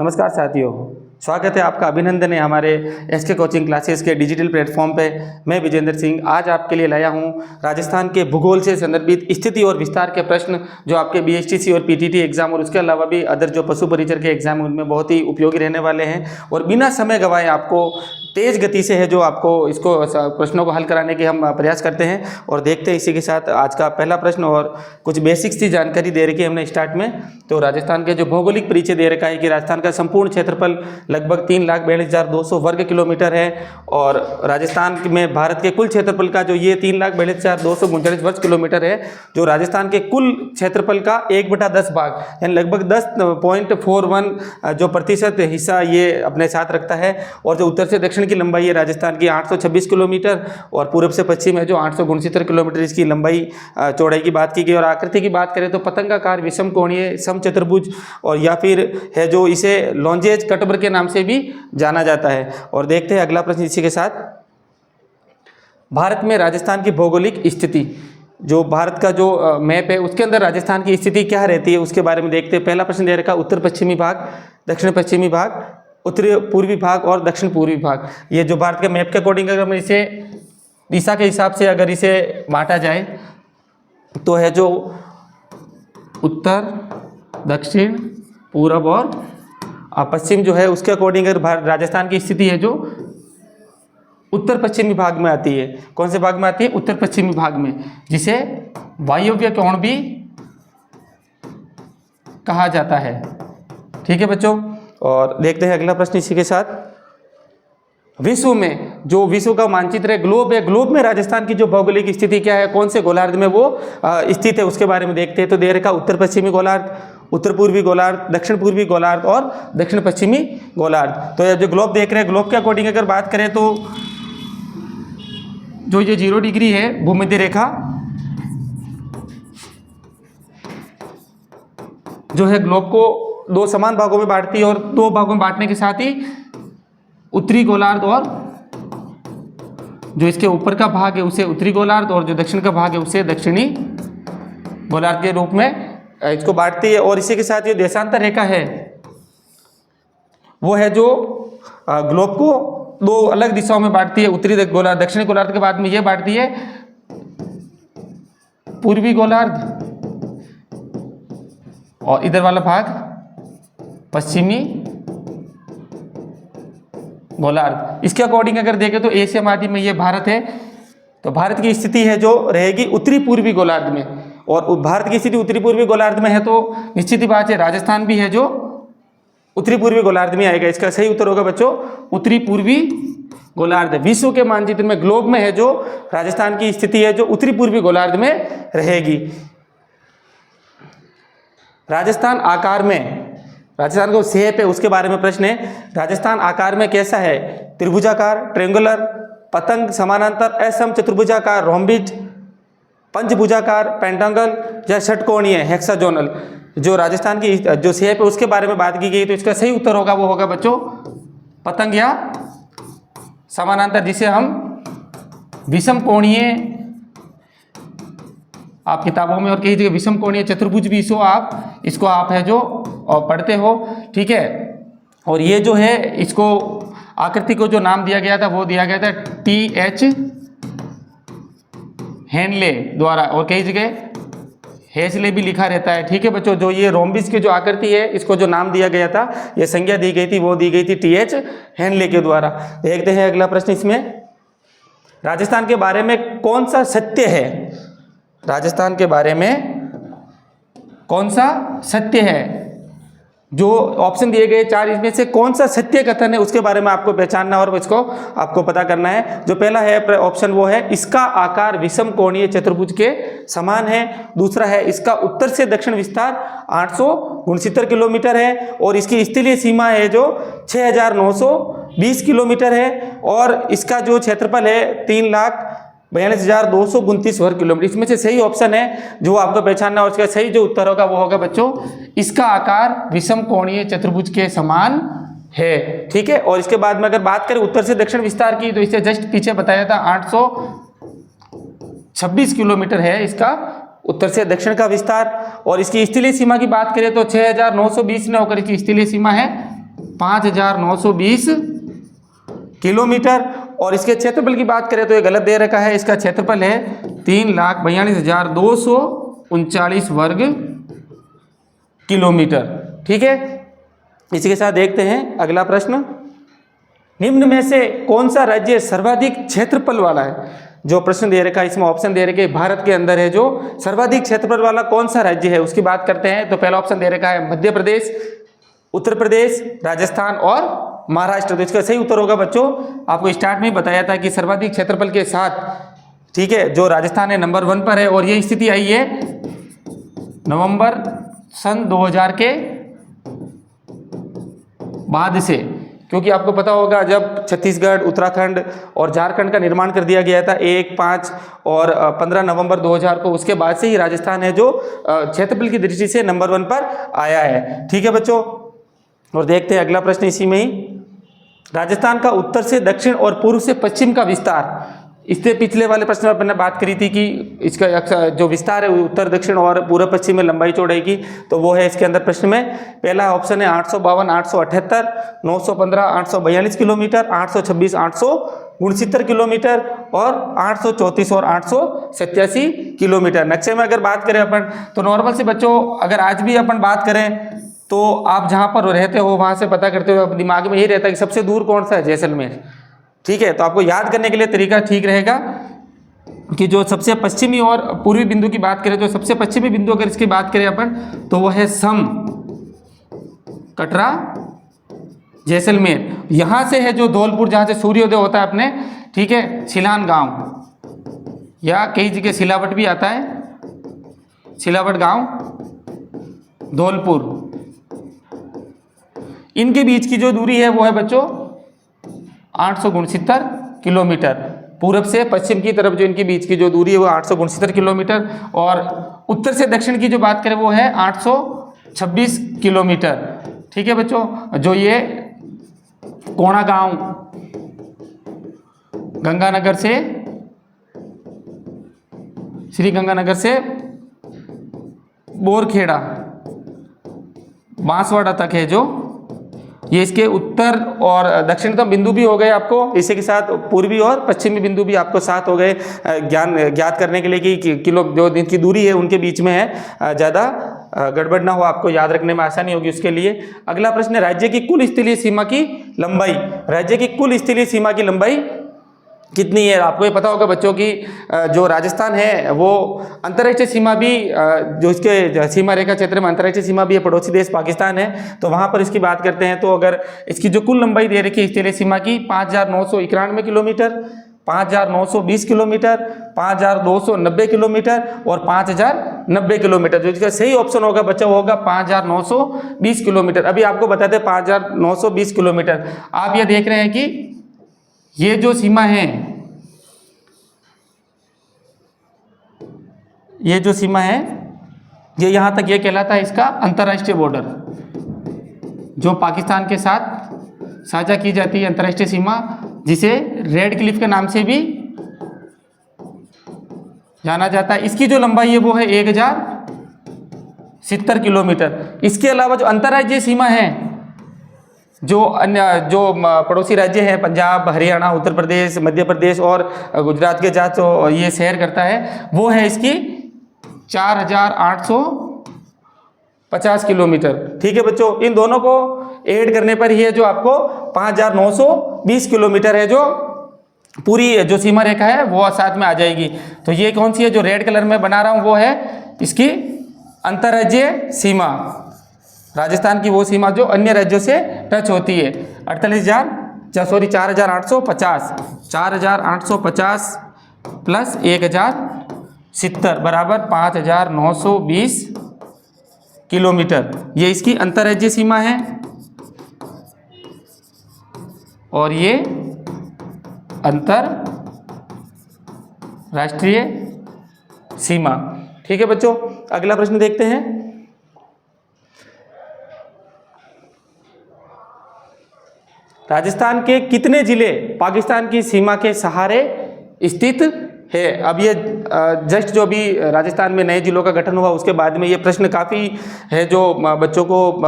नमस्कार साथियों, स्वागत है आपका, अभिनंदन है हमारे एसके कोचिंग क्लासेस के डिजिटल प्लेटफॉर्म पे। मैं विजेंद्र सिंह आज आपके लिए लाया हूँ राजस्थान के भूगोल से संदर्भित स्थिति और विस्तार के प्रश्न जो आपके बीएचटीसी और पीटीटी एग्जाम और उसके अलावा भी अदर जो पशु परिचर के एग्जाम उनमें बहुत ही उपयोगी रहने वाले हैं। और बिना समय गंवाए आपको तेज गति से है जो आपको इसको प्रश्नों को हल कराने के हम प्रयास करते हैं। और देखते हैं इसी के साथ आज का पहला प्रश्न और कुछ बेसिक्स की जानकारी दे रखी है हमने स्टार्ट में। तो राजस्थान के जो भौगोलिक परिचय दे रखा है कि राजस्थान का संपूर्ण क्षेत्रफल लगभग 3,42,200 वर्ग किलोमीटर है। और राजस्थान में भारत के कुल क्षेत्रफल का जो ये 3,42,239 वर्ग किलोमीटर है, जो राजस्थान के कुल क्षेत्रफल का 1/10 भाग यानी लगभग 10.41 जो प्रतिशत हिस्सा ये अपने साथ रखता है। और जो उत्तर से दक्षिण की लंबाई है राजस्थान की 826 किलोमीटर और पूर्व से पश्चिम है जो 869 किलोमीटर इसकी लंबाई चौड़ाई की बात की गई। और आकृति की बात करें तो पतंगाकार विषम कोणीय समचतुर्भुज और या फिर है जो इसे लॉन्जेज कटवर्ग के नाम से भी जाना जाता है। और देखते हैं अगला प्रश्न इसी के साथ। भारत में राजस्थान की भौगोलिक स्थिति, जो भारत का जो मैप है उसके अंदर राजस्थान की स्थिति क्या रहती है उसके बारे में देखते हैं। पहला प्रश्न दे रखा उत्तर पश्चिमी भाग, दक्षिण पश्चिमी भाग, उत्तरी पूर्वी भाग और दक्षिण पूर्वी भाग। ये जो भारत के मैप के अकॉर्डिंग अगर हम इसे दिशा के हिसाब से अगर इसे बांटा जाए तो है जो उत्तर, दक्षिण, पूर्व और पश्चिम जो है उसके अकॉर्डिंग अगर राजस्थान की स्थिति है जो उत्तर पश्चिमी भाग में आती है। कौन से भाग में आती है? उत्तर पश्चिमी भाग में, जिसे वायव्य कोण भी कहा जाता है। ठीक है बच्चों, और देखते हैं अगला प्रश्न इसी के साथ। विश्व में जो विश्व का मानचित्र है, ग्लोब है, ग्लोब में राजस्थान की जो भौगोलिक स्थिति क्या है, कौन से गोलार्ध में वो स्थित है उसके बारे में देखते हैं। तो दे रखा उत्तर पश्चिमी गोलार्ध, उत्तर पूर्वी गोलार्ध, दक्षिण पूर्वी गोलार्ध और दक्षिण पश्चिमी गोलार्ध। तो ये जो ग्लोब देख रहे हैं, ग्लोब के अकॉर्डिंग अगर बात करें तो जो ये 0 डिग्री है भूमध्य रेखा जो है ग्लोब को 2 समान भागों में बांटती है। और 2 भागों में बांटने के साथ ही उत्तरी गोलार्ध और जो इसके ऊपर का भाग है उसे उत्तरी गोलार्ध और जो दक्षिण का भाग है उसे दक्षिणी गोलार्ध के रूप में इसको बांटती है। और इसी के साथ ये देशांतर रेखा है वो है जो ग्लोब को 2 अलग दिशाओं में बांटती है, उत्तरी गोलार्ध, दक्षिणी गोलार्ध के बाद में ये बांटती है पूर्वी गोलार्ध और इधर वाला भाग पश्चिमी गोलार्ध। इसके अकॉर्डिंग अगर देखें तो एशिया महाद्वीप में ये भारत है, तो भारत की स्थिति है जो रहेगी उत्तरी पूर्वी गोलार्ध में। और भारत की स्थिति उत्तरी पूर्वी गोलार्ध में है तो निश्चित ही बात है राजस्थान भी है जो उत्तरी पूर्वी गोलार्ध में आएगा। इसका सही उत्तर होगा बच्चों उत्तरी पूर्वी गोलार्ध। विश्व के मानचित्र में ग्लोब में है जो राजस्थान की स्थिति है जो उत्तरी पूर्वी गोलार्ध में रहेगी। राजस्थान आकार में, राजस्थान को शेप है उसके बारे में प्रश्न है। राजस्थान आकार में कैसा है? त्रिभुजाकार, ट्रायंगुलर, पतंग, समानांतर, असम, चतुर्भुजाकार, रोम्बिज, पंचभुजाकार, पेंटागल या षटकोणीय, हेक्सागोनल। जो राजस्थान की जो शेप है उसके बारे में बात की गई तो इसका सही उत्तर होगा वो होगा बच्चों पतंग या समानांतर, जिसे हम विषम कोणीय आप किताबों में और कई जगह विषम कोणीय चतुर्भुज भी इसको आप है जो पढ़ते हो। ठीक है, और ये जो है इसको आकृति को जो नाम दिया गया था वो दिया गया था TH हेनले द्वारा, और कई जगह हेसले भी लिखा रहता है। ठीक है बच्चों, जो ये रोम्बिस की जो आकृति है इसको जो नाम दिया गया था, ये संज्ञा दी गई थी, वो दी गई थी TH हेनले के द्वारा। देखते हैं अगला प्रश्न इसमें। राजस्थान के बारे में कौन सा सत्य है? राजस्थान के बारे में कौन सा सत्य है? जो ऑप्शन दिए गए 4 इसमें से कौन सा सत्य कथन है उसके बारे में आपको पहचानना और इसको आपको पता करना है। जो पहला है ऑप्शन वो है इसका आकार विषम कोणीय चतुर्भुज के समान है। दूसरा है इसका उत्तर से दक्षिण विस्तार 869 किलोमीटर है और इसकी स्थलीय सीमा है जो 6,920 किलोमीटर है। और इसका जो क्षेत्रफल है 3,42,229 वर्ग किलोमीटर। इसमें से सही ऑप्शन है जो आपको पहचानना और इसका सही जो उत्तर होगा वो होगा बच्चों इसका आकार विषम कोणीय चतुर्भुज के समान है। ठीक है, और इसके बाद में अगर बात करें उत्तर से दक्षिण विस्तार की तो इसे जस्ट पीछे बताया था 826 किलोमीटर है इसका उत्तर से दक्षिण का विस्तार। और इसकी स्थलीय सीमा की बात करें तो 6,920 न होकर इसकी स्थलीय सीमा है 5,920 किलोमीटर। और इसके क्षेत्रफल की बात करें तो ये गलत दे रखा है, इसका क्षेत्रफल है 3,42,239 वर्ग किलोमीटर। ठीक है, इसी के साथ देखते हैं अगला प्रश्न। निम्न में से कौन सा राज्य सर्वाधिक क्षेत्रफल वाला है? जो प्रश्न दे रखा है इसमें ऑप्शन दे रखे भारत के अंदर है जो सर्वाधिक क्षेत्रफल वाला कौन सा राज्य है उसकी बात करते हैं। तो पहला ऑप्शन दे रखा है मध्य प्रदेश, उत्तर प्रदेश, राजस्थान और महाराष्ट्र। तो इसका सही उत्तर होगा बच्चों, आपको स्टार्ट में ही बताया था कि सर्वाधिक क्षेत्रफल के साथ, ठीक है, जो राजस्थान है नंबर 1 पर है। और ये स्थिति आई है नवंबर सन 2000 के बाद से, क्योंकि आपको पता होगा जब छत्तीसगढ़, उत्तराखंड और झारखंड का निर्माण कर दिया गया था 1, 5 और 15 नवंबर 2000 को, उसके बाद से ही राजस्थान है जो क्षेत्रफल की दृष्टि से नंबर 1 पर आया है। ठीक है बच्चों, और देखते हैं अगला प्रश्न इसी में ही। राजस्थान का उत्तर से दक्षिण और पूर्व से पश्चिम का विस्तार, इससे पिछले वाले प्रश्न में अपने बात करी थी कि इसका जो विस्तार है उत्तर दक्षिण और पूर्व पश्चिम में लंबाई चौड़ाई की, तो वो है इसके अंदर प्रश्न में। पहला ऑप्शन है 852, 878, 915, 842 किलोमीटर, 826, 869 किलोमीटर और 834 और 887 किलोमीटर। नक्शे में अगर बात करें अपन तो नॉर्मल से बच्चों, अगर आज भी अपन बात करें तो आप जहाँ पर रहते हो वहाँ से पता करते हो, दिमाग में यही रहता है कि सबसे दूर कौन सा है, जैसलमेर। ठीक है, तो आपको याद करने के लिए तरीका ठीक रहेगा कि जो सबसे पश्चिमी और पूर्वी बिंदु की बात करें, जो सबसे पश्चिमी बिंदु अगर इसकी बात करें अपन तो वो है सम, कटरा, जैसलमेर। यहाँ से है जो धौलपुर, जहाँ से सूर्योदय होता है अपने, ठीक है, सिलान गांव या कई जगह सिलावट भी आता है, सिलावट गांव, धौलपुर, इनके बीच की जो दूरी है वो है बच्चों 869 किलोमीटर। पूरब से पश्चिम की तरफ जो इनके बीच की जो दूरी है वो 869 किलोमीटर। और उत्तर से दक्षिण की जो बात करें वो है 826 किलोमीटर। ठीक है बच्चों, जो ये कोणा गांव, गंगानगर से, श्री गंगानगर से बोरखेड़ा, बांसवाड़ा तक है जो, ये इसके उत्तर और दक्षिणतम बिंदु भी हो गए आपको। इसी के साथ पूर्वी और पश्चिमी बिंदु भी आपको साथ हो गए ज्ञात करने के लिए कि किलो जो इनकी दूरी है उनके बीच में है, ज़्यादा गड़बड़ ना हो, आपको याद रखने में आसानी होगी उसके लिए। अगला प्रश्न है राज्य की कुल स्थलीय सीमा की लंबाई। राज्य की कुल स्थलीय सीमा की लंबाई कितनी है? आपको ये पता होगा बच्चों की जो राजस्थान है वो अंतर्राष्ट्रीय सीमा भी, जो इसके सीमा रेखा क्षेत्र में अंतर्राष्ट्रीय सीमा भी है, पड़ोसी देश पाकिस्तान है, तो वहाँ पर इसकी बात करते हैं तो अगर इसकी जो कुल लंबाई दे रखी है स्थलीय सीमा की 5,991 किलोमीटर, 5,920 किलोमीटर, 5,290 किलोमीटर और 5,090 किलोमीटर। जो इसका सही ऑप्शन होगा बच्चा वो होगा 5,920 किलोमीटर। अभी आपको बताते हैं 5,920 किलोमीटर। आप ये देख रहे हैं कि ये जो सीमा है, ये जो सीमा है ये यहाँ तक ये कहलाता है इसका अंतर्राष्ट्रीय बॉर्डर, जो पाकिस्तान के साथ साझा की जाती है अंतर्राष्ट्रीय सीमा, जिसे रेड क्लिफ के नाम से भी जाना जाता है। इसकी जो लंबाई है वो है 1,070 किलोमीटर। इसके अलावा जो अंतर्राज्यीय सीमा है, जो अन्य जो पड़ोसी राज्य हैं पंजाब, हरियाणा, उत्तर प्रदेश, मध्य प्रदेश और गुजरात के साथ जो ये शेयर करता है, वो है इसकी 4,850 किलोमीटर। ठीक है बच्चों, इन दोनों को ऐड करने पर ये जो आपको 5,920 किलोमीटर है जो पूरी जो सीमा रेखा है वो साथ में आ जाएगी। तो ये कौन सी है जो रेड कलर में बना रहा हूँ, वो है इसकी अंतर्राज्यीय सीमा, राजस्थान की वो सीमा जो अन्य राज्यों से टच होती है। 4,850 प्लस 1,070 बराबर 5,920 किलोमीटर। ये इसकी अंतर्राज्यीय सीमा है और ये अंतरराष्ट्रीय सीमा। ठीक है बच्चों, अगला प्रश्न देखते हैं। राजस्थान के कितने जिले पाकिस्तान की सीमा के सहारे स्थित है? अब ये जस्ट जो अभी राजस्थान में नए जिलों का गठन हुआ उसके बाद में ये प्रश्न काफ़ी है जो बच्चों को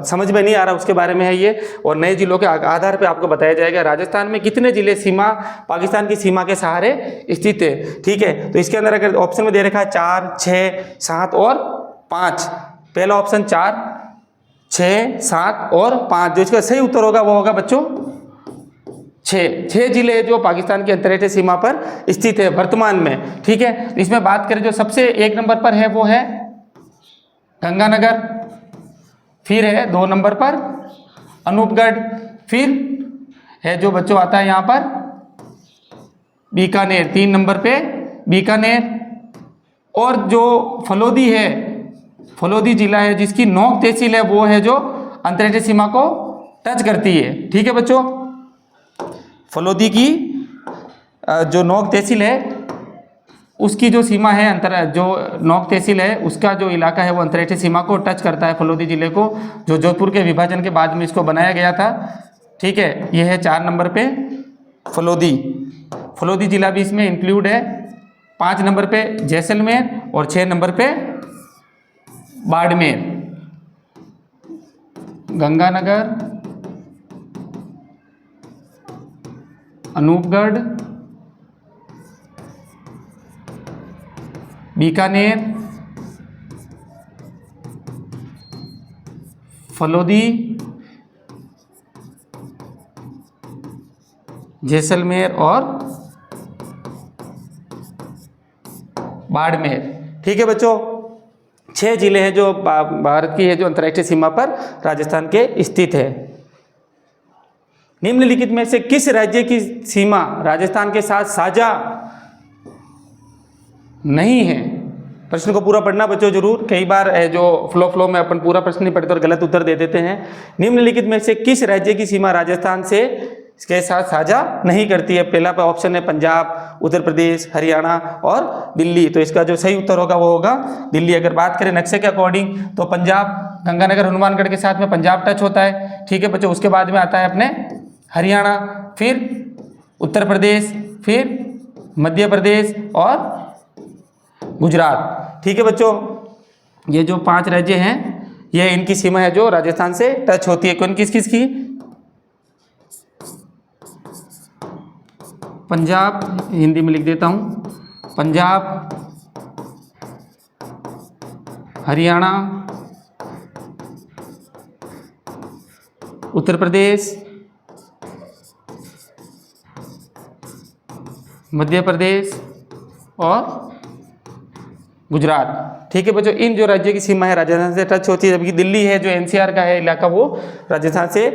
समझ में नहीं आ रहा उसके बारे में है ये, और नए जिलों के आधार पे आपको बताया जाएगा राजस्थान में कितने जिले सीमा पाकिस्तान की सीमा के सहारे स्थित है। ठीक है, तो इसके अंदर अगर ऑप्शन में दे रखा है 4, 6, 7 और 5, पहला ऑप्शन 4, 6, 7 और 5, जो इसका सही उत्तर होगा वो होगा बच्चों 6 जिले जो पाकिस्तान की अंतर्राष्ट्रीय सीमा पर स्थित है वर्तमान में। ठीक है, इसमें बात करें जो सबसे 1 नंबर पर है वो है गंगानगर, फिर है 2 नंबर पर अनूपगढ़, फिर है जो बच्चों आता है यहाँ पर बीकानेर, 3 नंबर पे बीकानेर, और जो फलोदी है, फलोदी जिला है जिसकी नौक तहसील है वो है जो अंतर्राष्ट्रीय सीमा को टच करती है। ठीक है बच्चों, फलोदी की जो नौक तहसील है उसकी जो सीमा है जो नौक तहसील है उसका जो इलाका है वो अंतर्राष्ट्रीय सीमा को टच करता है, फलोदी जिले को, जो जोधपुर के विभाजन के बाद में इसको बनाया गया था। ठीक है, ये है 4 नंबर पे फलोदी, फलोदी जिला भी इसमें इंक्लूड है। 5 नंबर पे जैसलमेर और 6 नंबर पे बाड़मेर। गंगानगर, अनूपगढ़, बीकानेर, फलोदी, जैसलमेर और बाड़मेर। ठीक है बच्चों, 6 जिले हैं जो भारत की है जो अंतर्राष्ट्रीय सीमा पर राजस्थान के स्थित है। निम्नलिखित में से किस राज्य की सीमा राजस्थान के साथ साझा नहीं है? प्रश्न को पूरा पढ़ना बच्चों जरूर, कई बार है जो फ्लो में अपन पूरा प्रश्न नहीं पढ़ते और गलत उत्तर दे देते हैं। निम्नलिखित में से किस राज्य की सीमा राजस्थान से इसके साथ साझा नहीं करती है? पहला ऑप्शन है पंजाब, उत्तर प्रदेश, हरियाणा और दिल्ली, तो इसका जो सही उत्तर होगा वो होगा दिल्ली। अगर बात करें नक्शे के अकॉर्डिंग तो पंजाब, गंगानगर हनुमानगढ़ के साथ में पंजाब टच होता है। ठीक है बच्चों, उसके बाद में आता है अपने हरियाणा, फिर उत्तर प्रदेश, फिर मध्य प्रदेश और गुजरात। ठीक है बच्चों, ये जो 5 राज्य हैं ये इनकी सीमा है जो राजस्थान से टच होती है। कौन किस किस की? पंजाब, हिंदी में लिख देता हूँ, पंजाब, हरियाणा, उत्तर प्रदेश, मध्य प्रदेश और गुजरात। ठीक है बच्चों, इन जो राज्य की सीमा है राजस्थान से टच होती है, जबकि दिल्ली है जो एनसीआर का है इलाका वो राजस्थान से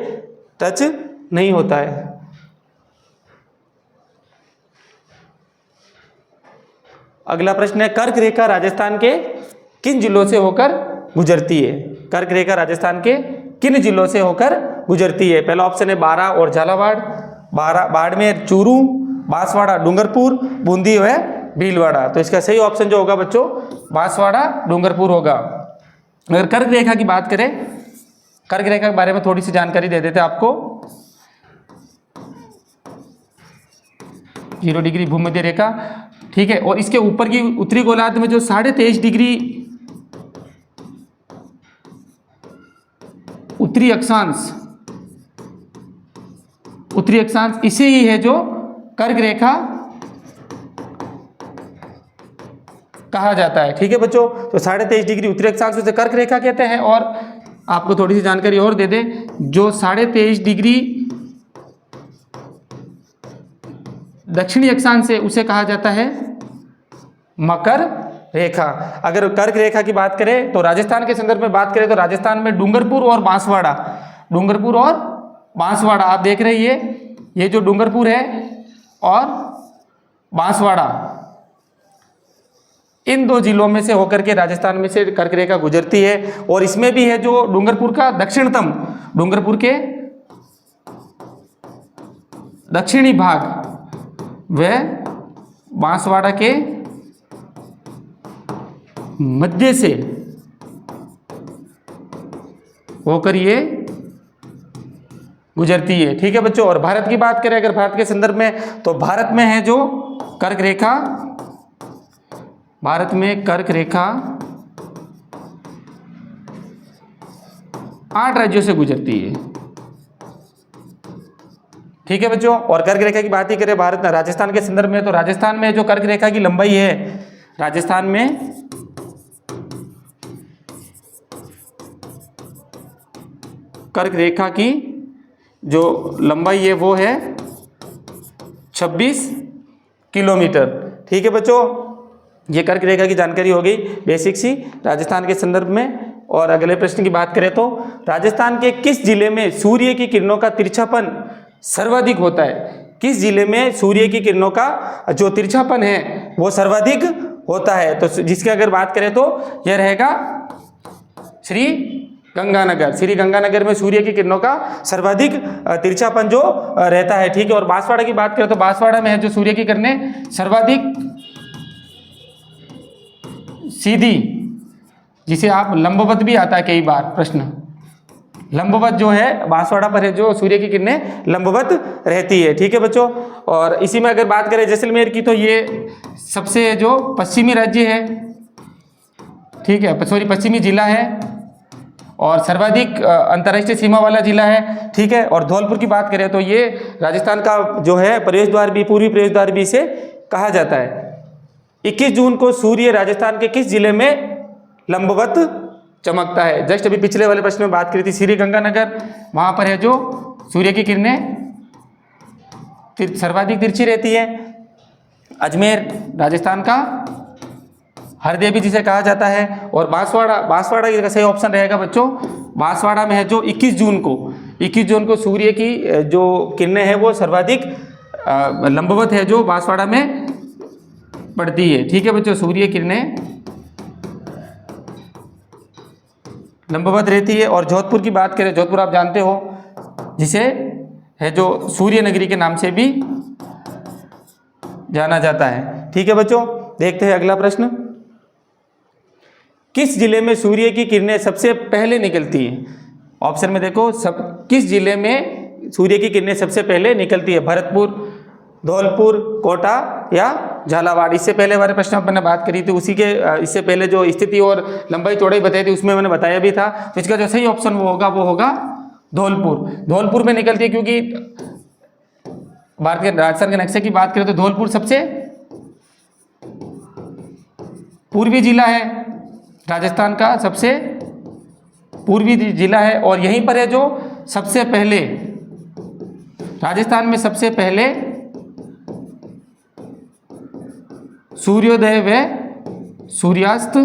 टच नहीं होता है। अगला प्रश्न है, कर्क रेखा राजस्थान के किन जिलों से होकर गुजरती है? कर्क रेखा राजस्थान के किन जिलों से होकर गुजरती है? पहला ऑप्शन है बारां और झालावाड़, बाड़मेर, चूरू, बांसवाड़ा, डूंगरपुर, बूंदी है भीलवाड़ा, तो इसका सही ऑप्शन जो होगा बच्चों बांसवाड़ा, डूंगरपुर होगा। अगर कर्क रेखा की बात करें, कर्क रेखा के बारे में थोड़ी सी जानकारी दे देते हैं आपको। 0 डिग्री भूमध्य रेखा, ठीक है, और इसके ऊपर की उत्तरी गोलार्ध में जो 23.5 डिग्री उत्तरी अक्षांश, इसे ही है जो कर्क रेखा कहा जाता है। ठीक है बच्चों, तो 23.5 डिग्री उत्तरी अक्षांश उसे कर्क रेखा कहते हैं। और आपको थोड़ी सी जानकारी और दे दें, जो 23.5 डिग्री दक्षिणी अक्षांश है उसे कहा जाता है मकर रेखा। अगर कर्क रेखा की बात करें तो राजस्थान के संदर्भ में बात करें तो राजस्थान में डूंगरपुर और बांसवाड़ा आप देख रहे हैं, ये जो डूंगरपुर है और बांसवाड़ा, इन 2 जिलों में से होकर के राजस्थान में से कर्क रेखा गुजरती है। और इसमें भी है जो डूंगरपुर का दक्षिणतम, डूंगरपुर के दक्षिणी भाग व बांसवाड़ा के मध्य से होकर ये गुजरती है। ठीक है बच्चों, और भारत की बात करें अगर भारत के संदर्भ में तो भारत में है जो कर्क रेखा भारत में कर्क रेखा 8 राज्यों से गुजरती है। ठीक है बच्चों, और कर्क रेखा की बात ही करें भारत राजस्थान के संदर्भ में, तो राजस्थान में जो कर्क रेखा की लंबाई है, राजस्थान में कर्क रेखा की जो लंबाई है वो है 26 किलोमीटर। ठीक है बच्चों, ये कर्क रेखा की जानकारी हो गई बेसिक सी राजस्थान के संदर्भ में। और अगले प्रश्न की बात करें तो राजस्थान के किस जिले में सूर्य की किरणों का तिरछापन सर्वाधिक होता है? किस जिले में सूर्य की किरणों का जो तिरछापन है वो सर्वाधिक होता है? तो जिसकी अगर बात करें तो यह रहेगा श्री गंगानगर। श्री गंगानगर में सूर्य की किरणों का सर्वाधिक तिरछापन जो रहता है। ठीक है, और बांसवाड़ा की बात करें तो बांसवाड़ा में है जो सूर्य की किरणें सर्वाधिक सीधी, जिसे आप लंबवत भी आता है कई बार प्रश्न, लंबवत जो है बांसवाड़ा पर है जो सूर्य की किरणें लंबवत रहती है। ठीक है बच्चों, और इसी में अगर बात करें जैसलमेर की तो ये सबसे जो पश्चिमी राज्य है, ठीक है, सॉरी पश्चिमी जिला है और सर्वाधिक अंतर्राष्ट्रीय सीमा वाला जिला है। ठीक है, और धौलपुर की बात करें तो ये राजस्थान का जो है प्रवेश द्वार भी, पूर्वी प्रवेश द्वार भी इसे कहा जाता है। 21 जून को सूर्य राजस्थान के किस जिले में लंबवत चमकता है? जस्ट अभी पिछले वाले प्रश्न में बात करी थी, श्री गंगानगर, वहां पर है जो सूर्य की किरणें सर्वाधिक तिरछी रहती है। अजमेर राजस्थान का हरदे भी जिसे कहा जाता है। और बांसवाड़ा, बांसवाड़ा का सही ऑप्शन रहेगा बच्चों, बांसवाड़ा में है जो 21 जून को सूर्य की जो किरणें हैं वो सर्वाधिक लंबवत है जो बांसवाड़ा में पड़ती है। ठीक है बच्चों, सूर्य किरणें लंबवत रहती है। और जोधपुर की बात करें, जोधपुर आप जानते हो जिसे है जो सूर्य नगरी के नाम से भी जाना जाता है। ठीक है बच्चों, देखते हैं अगला प्रश्न। किस जिले में सूर्य की किरणें सबसे पहले निकलती हैं? ऑप्शन में देखो, किस जिले में सूर्य की किरणें सबसे पहले निकलती है? भरतपुर, धौलपुर, कोटा या झालावाड़? इससे पहले वाले प्रश्न में मैंने बात करी थी, उसी के इससे पहले जो स्थिति और लंबाई चौड़ाई बताई थी उसमें मैंने बताया भी था। तो इसका जो सही ऑप्शन वो होगा धौलपुर। धौलपुर में निकलती है क्योंकि भारत के राजस्थान के नक्शे की बात करें तो धौलपुर सबसे पूर्वी जिला है, राजस्थान का सबसे पूर्वी जिला है। और यहीं पर है जो सबसे पहले, राजस्थान में सबसे पहले सूर्योदय व सूर्यास्त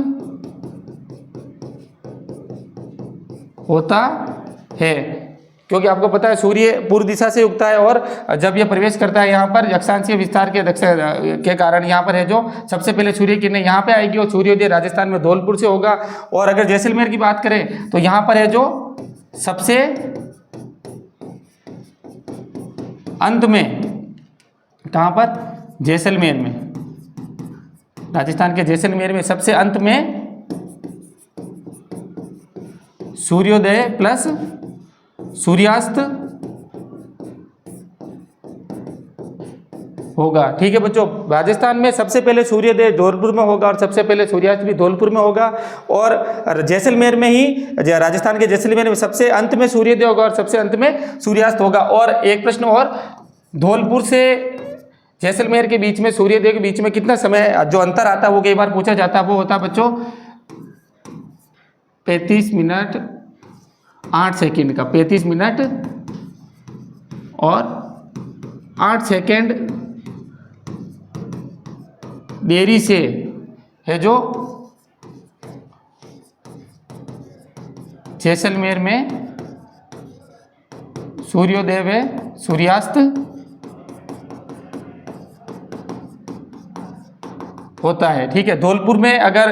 होता है, क्योंकि आपको पता है सूर्य पूर्व दिशा से उगता है और जब यह प्रवेश करता है यहाँ पर अक्षांशीय विस्तार के कारण यहाँ पर है जो सबसे पहले सूर्य किरणें यहाँ पे आएगी और सूर्योदय राजस्थान में धौलपुर से होगा। और अगर जैसलमेर की बात करें तो यहाँ पर है जो सबसे अंत में, कहाँ पर? जैसलमेर में, राजस्थान के जैसलमेर में सबसे अंत में सूर्योदय प्लस सूर्यास्त होगा। ठीक है बच्चों, राजस्थान में सबसे पहले सूर्योदय धौलपुर में होगा और सबसे पहले सूर्यास्त भी धौलपुर में होगा। और जैसलमेर में ही, राजस्थान के जैसलमेर में सबसे अंत में सूर्योदय होगा और सबसे अंत में सूर्यास्त होगा। और एक प्रश्न और, धौलपुर से जैसलमेर के बीच में, सूर्योदय के बीच में कितना समय जो अंतर आता है वो कई बार पूछा जाता है, वो होता है बच्चों 35 मिनट 8 सेकेंड का, 35 मिनट और 8 सेकेंड देरी से है जो जैसलमेर में सूर्योदय व सूर्यास्त होता है। ठीक है, धौलपुर में अगर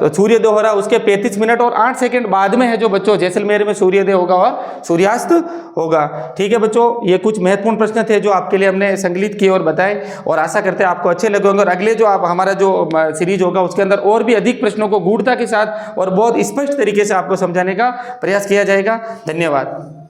सूर्योदय हो रहा है उसके 35 मिनट और 8 सेकंड बाद में है जो बच्चों जैसलमेर में सूर्योदय होगा और सूर्यास्त होगा। ठीक है बच्चों, ये कुछ महत्वपूर्ण प्रश्न थे जो आपके लिए हमने संकलित किए और बताए और आशा करते हैं आपको अच्छे लगे होंगे। और अगले जो आप हमारा जो सीरीज होगा उसके अंदर और भी अधिक प्रश्नों को गूढ़ता के साथ और बहुत स्पष्ट तरीके से आपको समझाने का प्रयास किया जाएगा। धन्यवाद।